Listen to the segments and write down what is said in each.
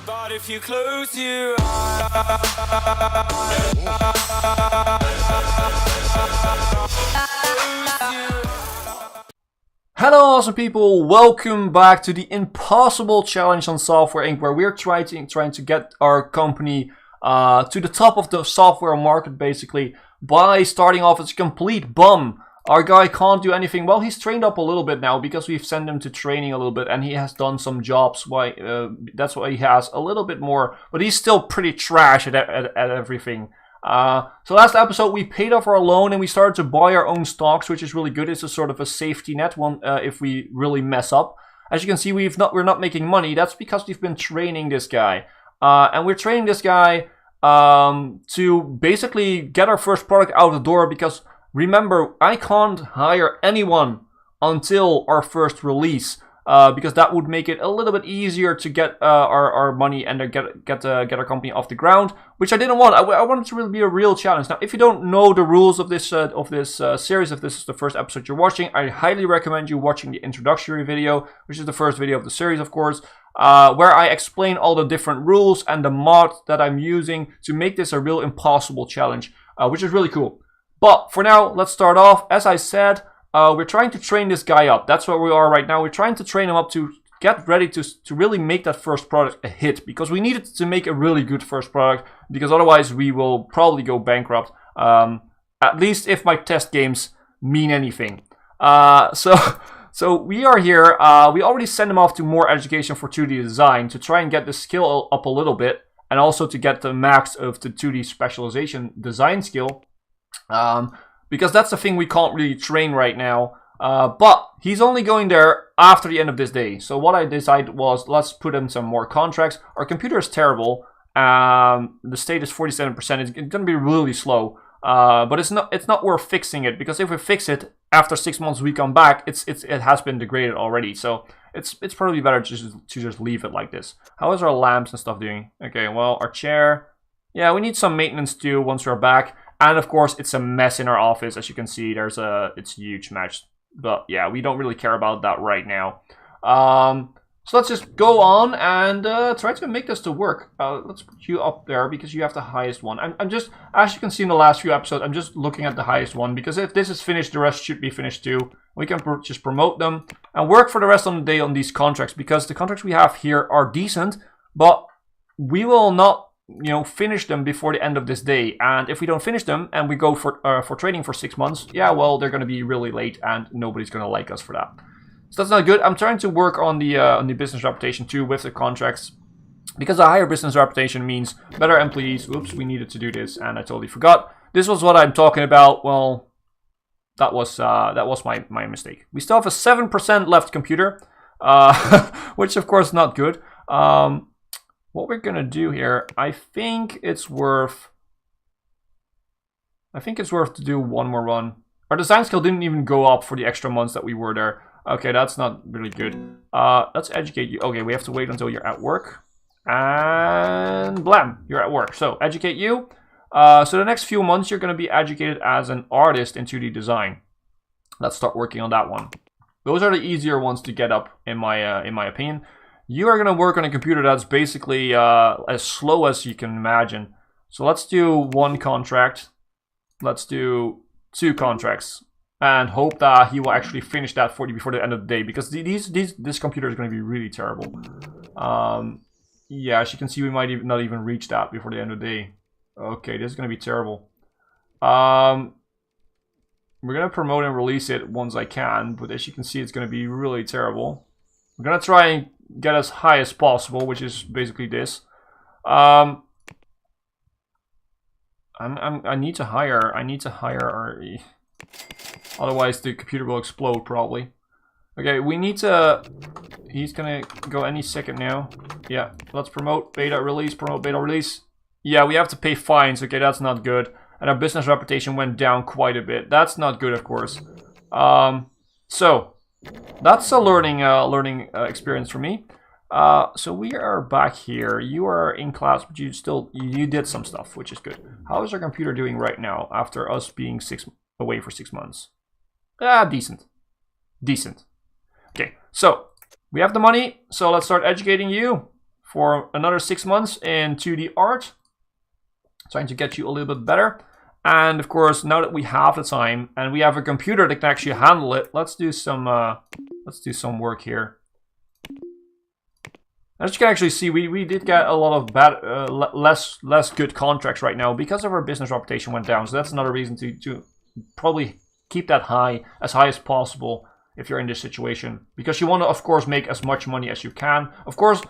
But if you close your Hello awesome people, welcome back to the impossible challenge on Software Inc. where we're trying to get our company to the top of the software market basically by starting off as a complete bum. Our guy can't do anything. Well, he's trained up a little bit now because we've sent him to training a little bit and he has done some jobs. That's why he has a little bit more, but he's still pretty trash at everything. So last episode we paid off our loan and we started to buy our own stocks, which is really good. It's a sort of a safety net one if we really mess up. As you can see, we're not making money. That's because we've been training this guy, and we're training this guy to basically get our first product out the door. Because remember, I can't hire anyone until our first release. Because that would make it a little bit easier to get our money and get our company off the ground, which I didn't want. I wanted to really be a real challenge. Now, if you don't know the rules of this series, if this is the first episode you're watching, I highly recommend you watching the introductory video, which is the first video of the series, of course, where I explain all the different rules and the mod that I'm using to make this a real impossible challenge, which is really cool. But for now, let's start off. As I said, we're trying to train this guy up. That's where we are right now. We're trying to train him up to get ready to really make that first product a hit. Because we needed to make a really good first product. Because otherwise we will probably go bankrupt. At least if my test games mean anything. So we are here. We already sent him off to more education for 2D design. To try and get the skill up a little bit. And also to get the max of the 2D specialization design skill. Because that's the thing we can't really train right now. But he's only going there after the end of this day. So what I decided was, let's put in some more contracts. Our computer is terrible. The state is 47%. It's going to be really slow. But it's not worth fixing it. Because if we fix it, after 6 months we come back, it has been degraded already. So it's probably better to just leave it like this. How is our lamps and stuff doing? Okay, well, our chair. Yeah, we need some maintenance too once we're back. And of course, it's a mess in our office. As you can see, it's a huge mess. But yeah, we don't really care about that right now. So let's just go on and try to make this to work. Let's put you up there because you have the highest one. I'm just, as you can see in the last few episodes, I'm just looking at the highest one. Because if this is finished, the rest should be finished too. We can just promote them and work for the rest of the day on these contracts. Because the contracts we have here are decent, but we will not finish them before the end of this day. And if we don't finish them and we go for training for 6 months, yeah, well, they're going to be really late and nobody's going to like us for that. So that's not good. I'm trying to work on the business reputation too with the contracts, because a higher business reputation means better employees. Oops, we needed to do this and I totally forgot. This was what I'm talking about. Well, that was my mistake. We still have a 7% left computer, which of course not good. What we're gonna do here, I think it's worth to do one more run. Our design skill didn't even go up for the extra months that we were there. Okay, that's not really good. Let's educate you. Okay, we have to wait until you're at work. And blam, you're at work. So educate you. So the next few months you're gonna be educated as an artist in 2D design. Let's start working on that one. Those are the easier ones to get up in my opinion. You are going to work on a computer that's basically as slow as you can imagine. So let's do one contract. Let's do 2 contracts. And hope that he will actually finish that for you before the end of the day. Because this computer is going to be really terrible. Yeah, as you can see, we might not even reach that before the end of the day. Okay, this is going to be terrible. We're going to promote and release it once I can. But as you can see, it's going to be really terrible. We're going to try and get as high as possible, which is basically this. I need to hire our... Otherwise the computer will explode probably. Okay, we need to... He's gonna go any second now. Yeah, let's promote beta release, promote beta release. Yeah, we have to pay fines. Okay, that's not good. And our business reputation went down quite a bit. That's not good, of course. So that's a learning experience for me. So we are back here. You are in class, but you did some stuff, which is good. How is our computer doing right now after us being away for 6 months? Decent. Okay, so we have the money. So let's start educating you for another 6 months in 2D art. Trying to get you a little bit better. And of course, now that we have the time and we have a computer that can actually handle it, let's do some work here. As you can actually see, we did get a lot of bad, less good contracts right now because of our business reputation went down. So that's another reason to probably keep that as high as possible if you're in this situation, because you want to, of course, make as much money as you can. Of course,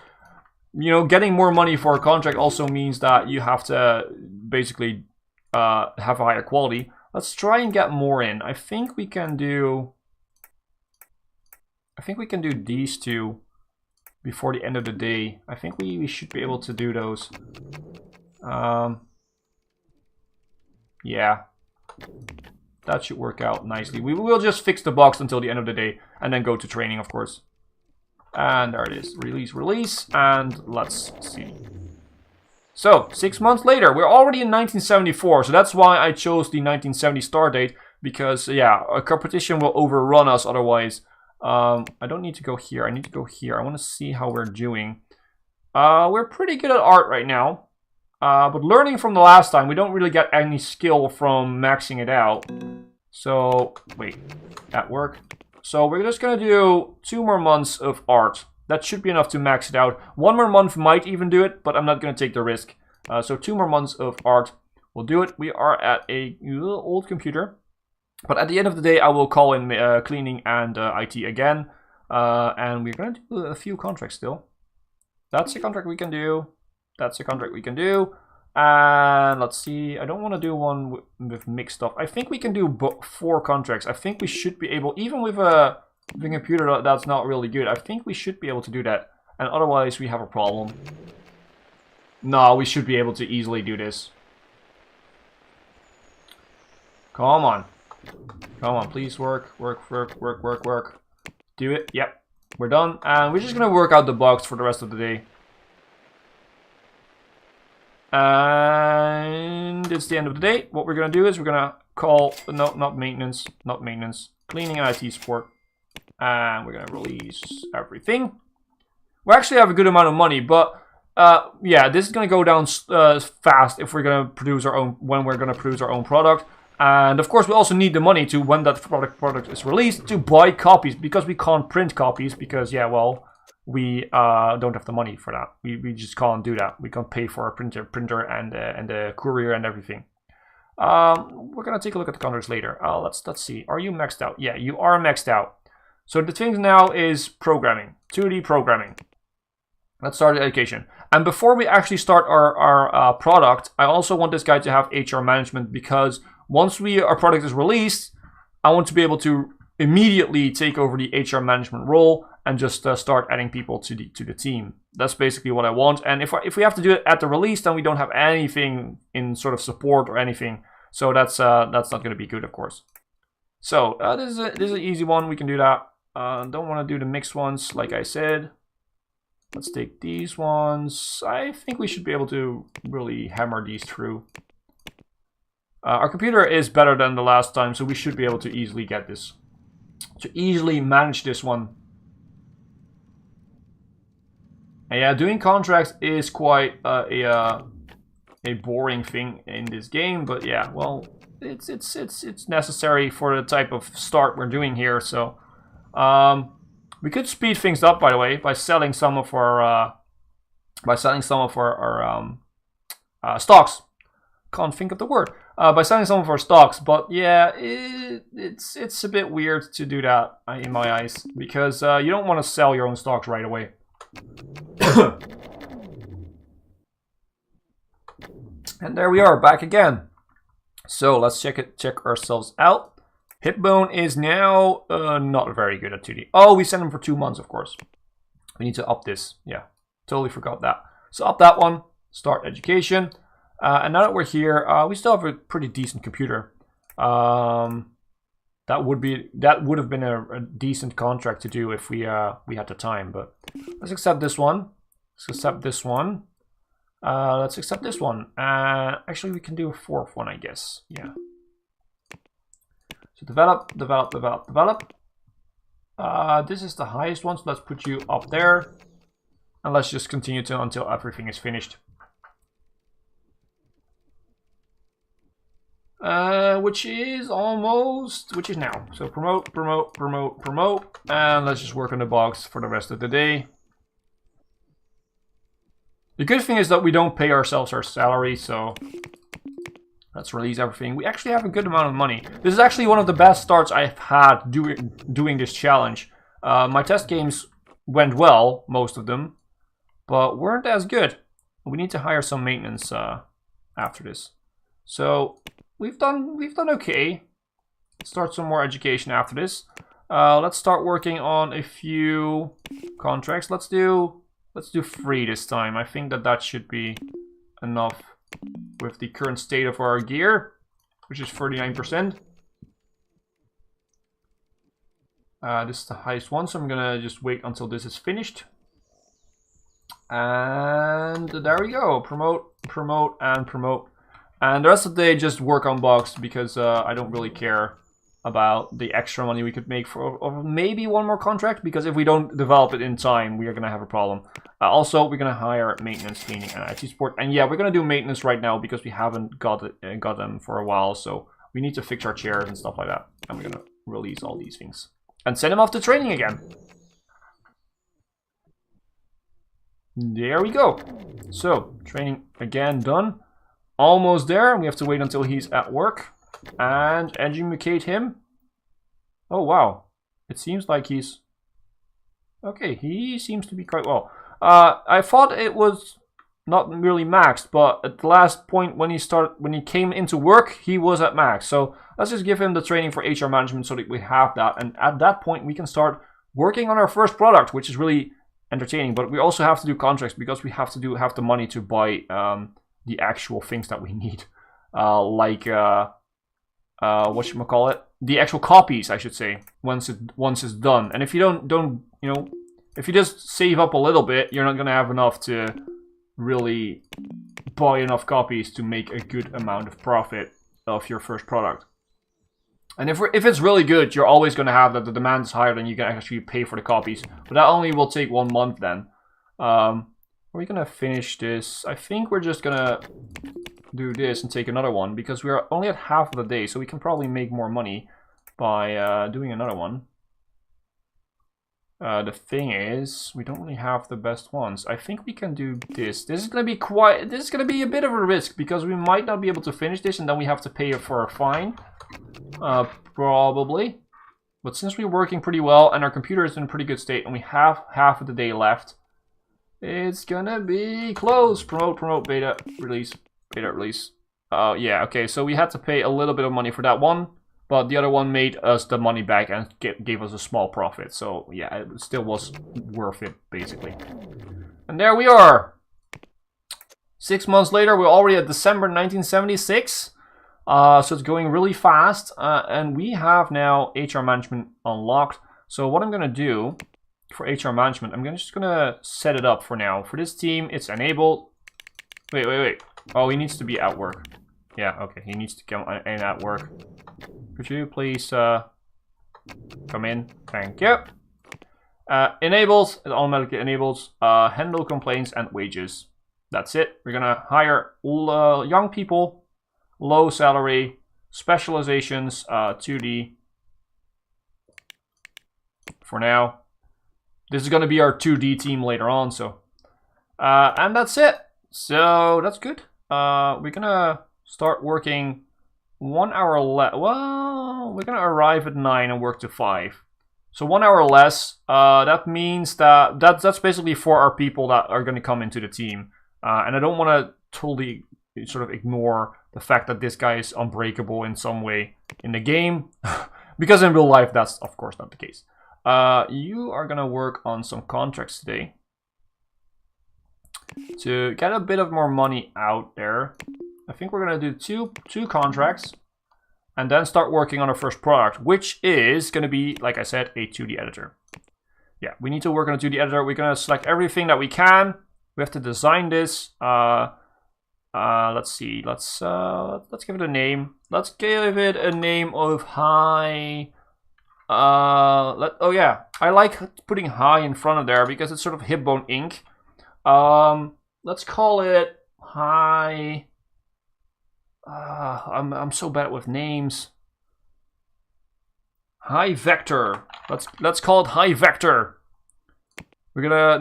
you know, getting more money for a contract also means that you have to basically have a higher quality. Let's try and get more in. I think we can do these two before the end of the day. I think we should be able to do those. Yeah, that should work out nicely. We will just fix the box until the end of the day and then go to training, of course. And there it is. Release, and let's see. So, 6 months later, we're already in 1974, so that's why I chose the 1970 start date, because, yeah, a competition will overrun us otherwise. I don't need to go here, I need to go here. I want to see how we're doing. We're pretty good at art right now, but learning from the last time, we don't really get any skill from maxing it out. So, wait, that worked? So we're just going to do 2 more months of art. That should be enough to max it out. 1 more month might even do it, but I'm not going to take the risk. So 2 more months of art will do it. We are at a little old computer. But at the end of the day, I will call in cleaning and IT again. And we're going to do a few contracts still. That's a contract we can do. That's a contract we can do. And let's see, I don't want to do one with mixed stuff. I think we can do 4 contracts. I think we should be able, even with a computer that's not really good, I think we should be able to do that. And otherwise we have a problem. No, we should be able to easily do this. Come on. Come on, please work. Do it. Yep, we're done. And we're just going to work out the bugs for the rest of the day. And it's the end of the day. What we're going to do is we're going to call, no, not maintenance, cleaning and IT support. And we're going to release everything. We actually have a good amount of money, but yeah, this is going to go down fast if we're going to produce our own, when we're going to produce our own product. And of course, we also need the money to, when that product is released, to buy copies, because we can't print copies, because, yeah, well, we don't have the money for that. We just can't do that. We can't pay for a printer and the courier and everything. We're gonna take a look at the contracts later. Let's see. Are you maxed out? Yeah, you are maxed out. So the thing now is programming, 2D programming. Let's start the education. And before we actually start our product, I also want this guy to have HR management, because once our product is released, I want to be able to immediately take over the HR management role and just start adding people to the team. That's basically what I want. And if we have to do it at the release, then we don't have anything in sort of support or anything. So that's not going to be good, of course. So this is an easy one. We can do that. Don't want to do the mixed ones, like I said. Let's take these ones. I think we should be able to really hammer these through. Our computer is better than the last time, so we should be able to easily get this. To easily manage this one. And yeah, doing contracts is quite a boring thing in this game, but yeah, well, it's necessary for the type of start we're doing here. So we could speed things up, by the way, by selling some of our stocks. Can't think of the word. By selling some of our stocks, but yeah, it's a bit weird to do that in my eyes, because you don't want to sell your own stocks right away. And there we are, back again. So let's check ourselves out. Hipbone is now not very good at 2D. Oh, we sent him for 2 months, of course. We need to up this. Yeah, totally forgot that. So up that one. Start education. And now that we're here, we still have a pretty decent computer. That would have been a decent contract to do if we had the time. But let's accept this one. Let's accept this one. Let's accept this one. Actually, we can do a 4th one, I guess. Yeah. So develop. This is the highest one, so let's put you up there. And let's just continue to until everything is finished. Which is now. So promote, promote, promote, promote. And let's just work on the box for the rest of the day. The good thing is that we don't pay ourselves our salary, so let's release everything. We actually have a good amount of money. This is actually one of the best starts I've had doing this challenge. My test games went well, most of them, but weren't as good. We need to hire some maintenance after this. So we've done okay. Start some more education after this. Let's start working on a few contracts. Let's do 3 this time. I think that should be enough with the current state of our gear, which is 39%. This is the highest one, so I'm gonna just wait until this is finished. And there we go. Promote, promote, and promote. And the rest of the day, just work on bugs because I don't really care about the extra money we could make for maybe one more contract, because if we don't develop it in time, we are going to have a problem. Also, we're going to hire maintenance, cleaning, and IT support. And yeah, we're going to do maintenance right now because we haven't got them for a while. So we need to fix our chairs and stuff like that. And we're going to release all these things. And send them off to training again. There we go. So, training again done. Almost there. We have to wait until he's at work. And educate him. Oh, wow. It seems like he's... Okay, he seems to be quite well. I thought it was not really maxed, but at the last point when he came into work, he was at max. So let's just give him the training for HR management so that we have that. And at that point, we can start working on our first product, which is really entertaining. But we also have to do contracts because we have to have the money to buy the actual things that we need. Whatchamacallit? The actual copies, I should say, once it's done. And if you don't you know, if you just save up a little bit, you're not gonna have enough to really buy enough copies to make a good amount of profit of your first product. And if it's really good, you're always gonna have that the demand is higher than you can actually pay for the copies. But that only will take 1 month then. Are we gonna finish this? I think we're just gonna do this and take another one because we're only at half of the day, so we can probably make more money by doing another one. The thing is, we don't really have the best ones. I think we can do this. This is gonna be a bit of a risk because we might not be able to finish this and then we have to pay for a fine. Probably. But since we're working pretty well and our computer is in a pretty good state and we have half of the day left, it's gonna be close. Promote, promote, beta, release. Beta release. Yeah, okay, so we had to pay a little bit of money for that one, but the other one made us the money back and gave us a small profit. So yeah, it still was worth it, basically. And there we are. 6 months later, we're already at December 1976. So it's going really fast. And we have now HR management unlocked. So what I'm going to do for HR management, I'm just going to set it up for now. For this team, it's enabled. Wait. Oh, he needs to be at work. Yeah, okay. He needs to come in at work. Could you please come in? Thank you. Enables. It automatically enables. Handle complaints and wages. That's it. We're gonna hire young people, low salary, specializations, 2D. For now. This is gonna be our 2D team later on. So, and that's it. So that's good. We're gonna start working 1 hour less. Well, we're gonna arrive at 9 and work to 5. So 1 hour less. That means that's basically for our people that are gonna come into the team. And I don't want to totally sort of ignore the fact that this guy is unbreakable in some way in the game, because in real life that's of course not the case. You are gonna work on some contracts today to get a bit of more money out there. I think we're gonna do two contracts and then start working on our first product, which is gonna be, like I said, a 2D editor. Yeah, we need to work on a 2D editor. We're gonna select everything that we can. We have to design this. Let's see. Let's give it a name. Let's give it a name of high. Oh yeah, I like putting high in front of there because it's sort of Hipbone ink. Let's call it high. I'm so bad with names. High vector. Let's call it high vector. We're gonna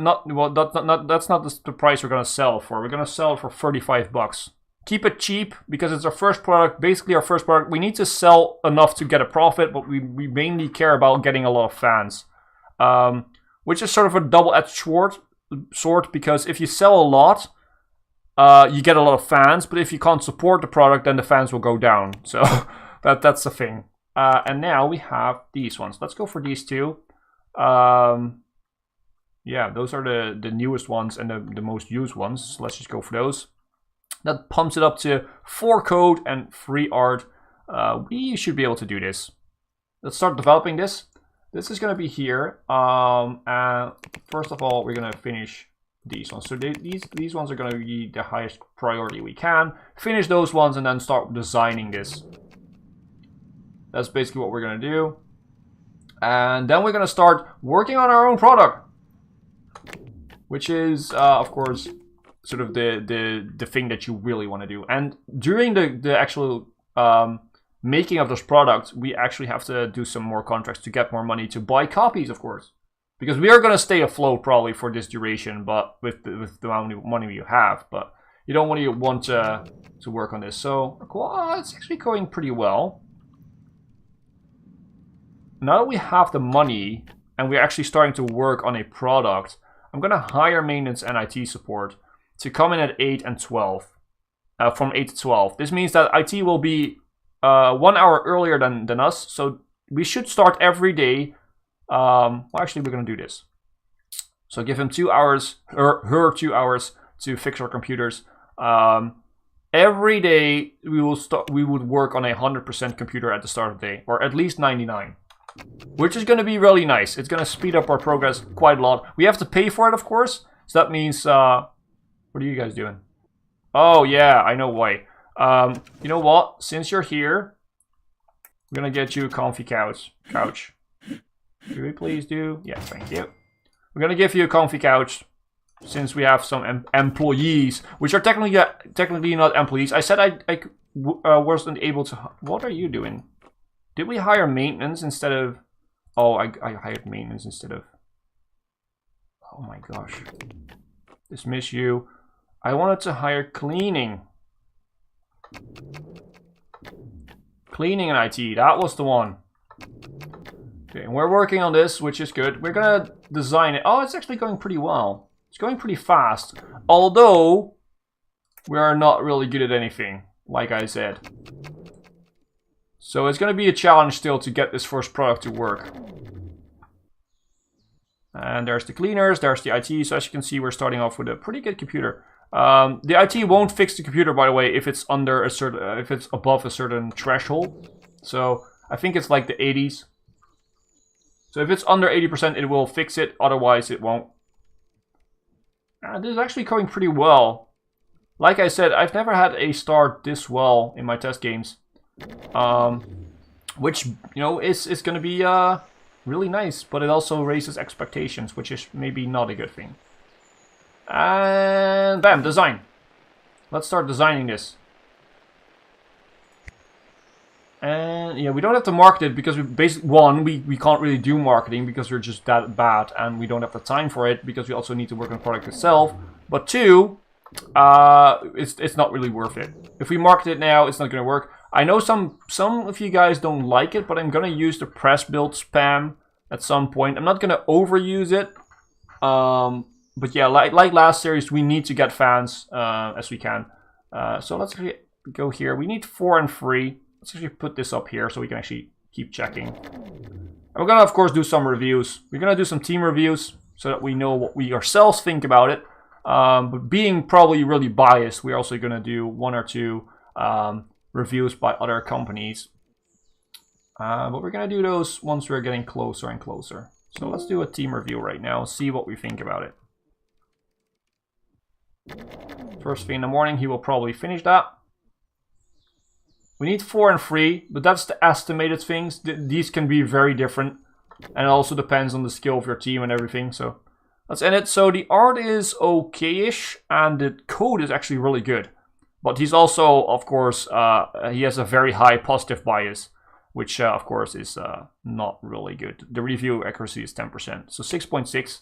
that's not the price we're gonna sell for. We're gonna sell it for 35 bucks. Keep it cheap because it's our first product. Basically, our first product. We need to sell enough to get a profit, but we mainly care about getting a lot of fans, which is sort of a double-edged sword because if you sell a lot, you get a lot of fans. But if you can't support the product, then the fans will go down. So that's the thing. And now we have these ones. Let's go for these two. Yeah, those are the newest ones and the most used ones. So let's just go for those. That pumps it up to 4 code and 3 art. We should be able to do this. Let's start developing this. This is going to be here. And first of all, we're going to finish these ones. So these ones are going to be the highest priority we can. Finish those ones and then start designing this. That's basically what we're going to do. And then we're going to start working on our own product. Which is, of course, sort of the thing that you really want to do. And during the actual making of those products, we actually have to do some more contracts to get more money to buy copies, of course. Because we are going to stay afloat probably for this duration, but with the amount of money you have. But you don't want to work on this. So, well, it's actually going pretty well. Now that we have the money and we're actually starting to work on a product, I'm going to hire maintenance and IT support to come in at 8 and 12. From 8 to 12. This means that IT will be 1 hour earlier than us. So we should start every day. Well, actually, we're going to do this. So give him 2 hours, or her 2 hours to fix our computers. Every day we would work on a 100% computer at the start of the day, or at least 99. Which is going to be really nice. It's going to speed up our progress quite a lot. We have to pay for it, of course. So that means, what are you guys doing? Oh, yeah, I know why. You know what? Since you're here, we're going to get you a comfy couch. Could we please do? Yeah, thank you. We're going to give you a comfy couch since we have some employees, which are technically not employees. I said I wasn't able to... What are you doing? Did we hire maintenance instead of... Oh, I hired maintenance instead of... Oh my gosh. Dismiss you. I wanted to hire cleaning. Cleaning and IT. That was the one. Okay, and we're working on this, which is good. We're gonna design it. Oh, it's actually going pretty well. It's going pretty fast. Although, we are not really good at anything, like I said. So it's going to be a challenge still to get this first product to work. And there's the cleaners, there's the IT. So as you can see, we're starting off with a pretty good computer. The IT won't fix the computer, by the way, if it's under a certain, if it's above a certain threshold. So I think it's like the 80s. So if it's under 80%, it will fix it. Otherwise, it won't. This is actually going pretty well. Like I said, I've never had a start this well in my test games. Which, you know, is going to be really nice, but it also raises expectations, which is maybe not a good thing. And bam, design. Let's start designing this. And yeah, we don't have to market it because we basically, one, we can't really do marketing because we're just that bad and we don't have the time for it because we also need to work on the product itself. But two, it's not really worth it. If we market it now, it's not going to work. I know some of you guys don't like it, but I'm going to use the press build spam at some point. I'm not going to overuse it. But yeah, like last series, we need to get fans as we can. So let's actually go here. We need 4 and 3. Let's actually put this up here so we can actually keep checking. And we're going to, of course, do some reviews. We're going to do some team reviews so that we know what we ourselves think about it. But being probably really biased, we're also going to do 1 or 2 reviews by other companies. But we're going to do those once we're getting closer and closer. So let's do a team review right now, see what we think about it. First thing in the morning, he will probably finish that. We need 4 and 3, but that's the estimated things. These can be very different. And it also depends on the skill of your team and everything. So let's end it. So the art is okay-ish, and the code is actually really good. But he's also, of course, he has a very high positive bias, which, of course, is not really good. The review accuracy is 10%, so 6.6.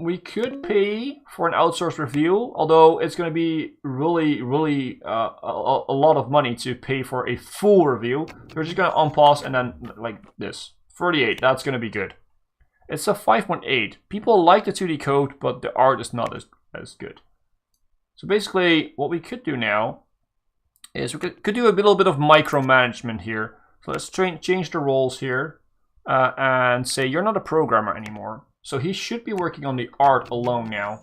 We could pay for an outsourced review, although it's going to be really, really a lot of money to pay for a full review. We're just going to unpause and then like this. 38, that's going to be good. It's a 5.8. People like the 2D code, but the art is not as good. So basically, what we could do now is we could do a little bit of micromanagement here. So let's change the roles here and say you're not a programmer anymore. So he should be working on the art alone now.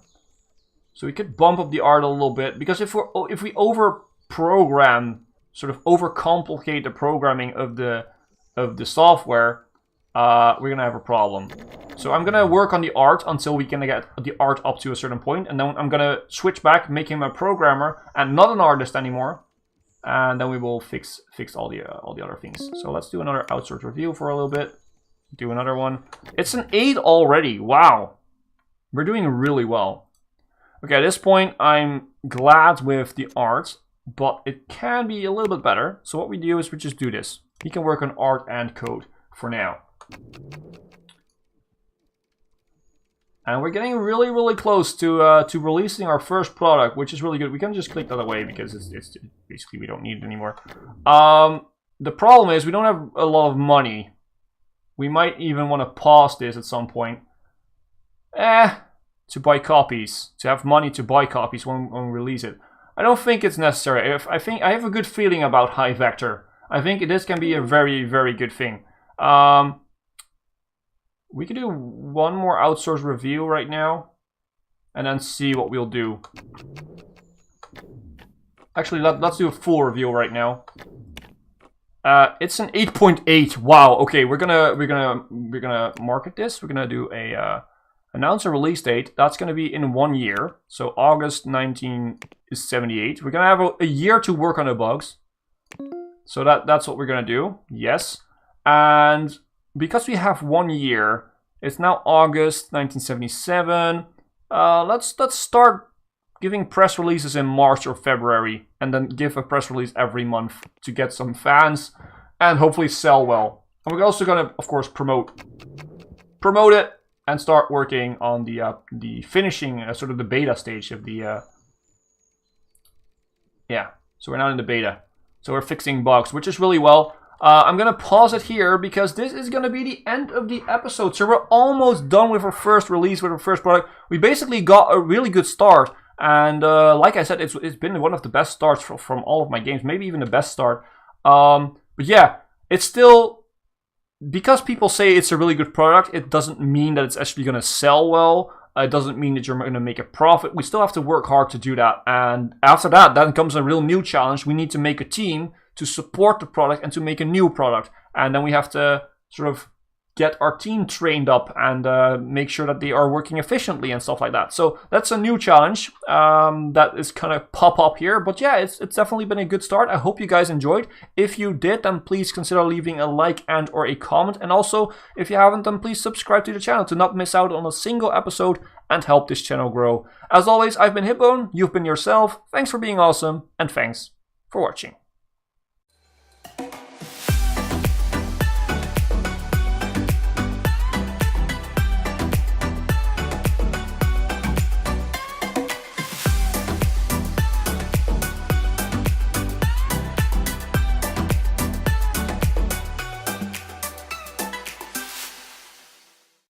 So we could bump up the art a little bit, because if we over program, sort of overcomplicate the programming of the software, we're gonna have a problem. So I'm gonna work on the art until we can get the art up to a certain point, and then I'm gonna switch back, make him a programmer and not an artist anymore, and then we will fix all the other things. So let's do another outsourced review for a little bit. Do another one. It's an 8 already. Wow, we're doing really well. Okay, at this point I'm glad with the art, but it can be a little bit better. So what we do is we just do this. He can work on art and code for now. And we're getting really, really close to releasing our first product, which is really good. We can just click that away because it's basically we don't need it anymore. The problem is we don't have a lot of money. We might even want to pause this at some point. To buy copies, to have money to buy copies when we release it. I don't think it's necessary. I think I have a good feeling about high vector. I think this can be a very, very good thing. We could do one more outsourced review right now, and then see what we'll do. Actually, let's do a full review right now. It's an 8.8. Wow. Okay, we're gonna market this. We're gonna do a announce a release date. That's gonna be in 1 year. So August 1978. We're gonna have a year to work on the bugs. So that's what we're gonna do. Yes, and because we have 1 year, it's now August 1977. Let's start giving press releases in March or February, and then give a press release every month to get some fans and hopefully sell well. And we're also gonna, of course, promote it and start working on the finishing, sort of the beta stage of the. Yeah, so we're now in the beta, so we're fixing bugs, which is really well. I'm gonna pause it here because this is gonna be the end of the episode. So we're almost done with our first release, with our first product. We basically got a really good start. And like I said, it's been one of the best starts from all of my games, maybe even the best start. But yeah, it's still, because people say it's a really good product, it doesn't mean that it's actually going to sell well. It doesn't mean that you're going to make a profit. We still have to work hard to do that. And after that, then comes a real new challenge. We need to make a team to support the product and to make a new product. And then we have to sort of get our team trained up and make sure that they are working efficiently and stuff like that. So that's a new challenge that is kind of pop up here. But yeah, it's definitely been a good start. I hope you guys enjoyed. If you did, then please consider leaving a like and or a comment. And also, if you haven't, then please subscribe to the channel to not miss out on a single episode and help this channel grow. As always, I've been Hipbone, you've been yourself. Thanks for being awesome, and thanks for watching.